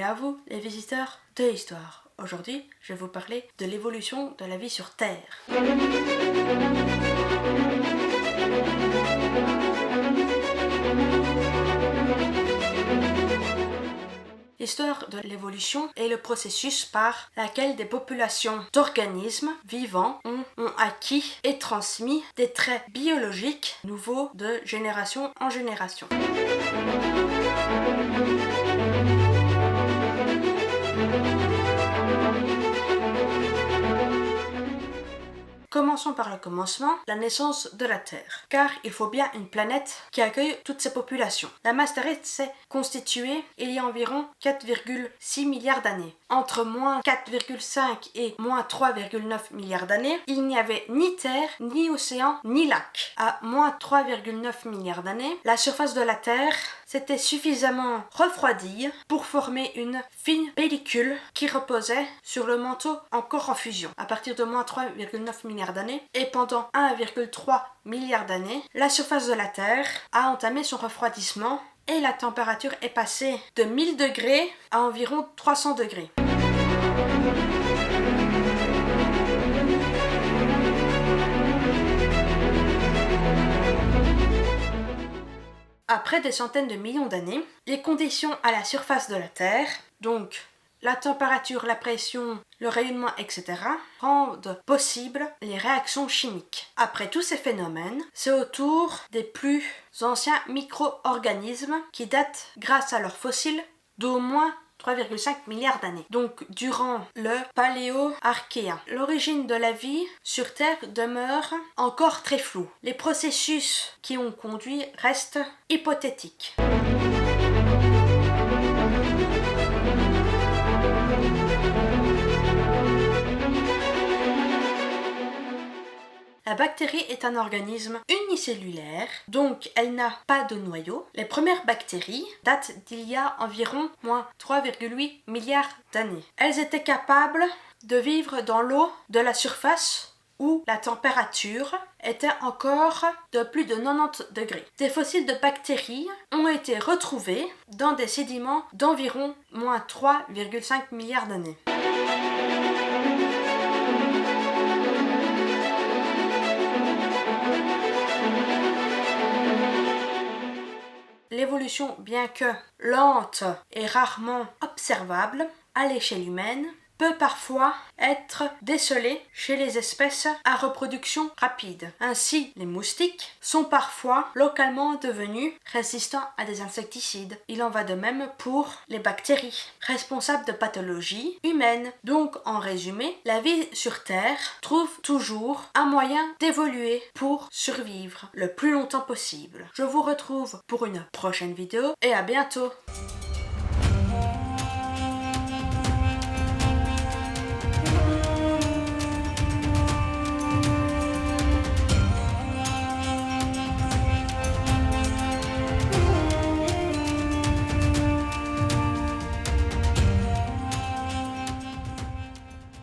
à vous, les visiteurs de l'histoire. Aujourd'hui, je vais vous parler de l'évolution de la vie sur Terre. L'histoire de l'évolution est le processus par lequel des populations d'organismes vivants ont acquis et transmis des traits biologiques nouveaux de génération en génération. Commençons par le commencement, la naissance de la Terre. Car il faut bien une planète qui accueille toutes ces populations. La masse terrestre s'est constituée il y a environ 4,6 milliards d'années. Entre moins 4,5 et moins 3,9 milliards d'années, il n'y avait ni terre, ni océan, ni lac. À moins 3,9 milliards d'années, la surface de la Terre s'était suffisamment refroidie pour former une fine pellicule qui reposait sur le manteau encore en fusion. À partir de moins 3,9 milliards d'années et pendant 1,3 milliard d'années, la surface de la Terre a entamé son refroidissement et la température est passée de 1000 degrés à environ 300 degrés. Après des centaines de millions d'années, les conditions à la surface de la Terre, donc la température, la pression, le rayonnement, etc., rendent possibles les réactions chimiques. Après tous ces phénomènes, c'est au tour des plus anciens micro-organismes qui datent, grâce à leurs fossiles, d'au moins 3,5 milliards d'années. Donc, durant le Paléo-Archéen. L'origine de la vie sur Terre demeure encore très floue. Les processus qui ont conduit restent hypothétiques. La bactérie est un organisme unicellulaire, donc elle n'a pas de noyau. Les premières bactéries datent d'il y a environ moins 3,8 milliards d'années. Elles étaient capables de vivre dans l'eau de la surface où la température était encore de plus de 90 degrés. Des fossiles de bactéries ont été retrouvés dans des sédiments d'environ moins 3,5 milliards d'années. L'évolution, bien que lente et rarement observable à l'échelle humaine, peut parfois être décelée chez les espèces à reproduction rapide. Ainsi, les moustiques sont parfois localement devenus résistants à des insecticides. Il en va de même pour les bactéries, responsables de pathologies humaines. Donc, en résumé, la vie sur Terre trouve toujours un moyen d'évoluer pour survivre le plus longtemps possible. Je vous retrouve pour une prochaine vidéo et à bientôt!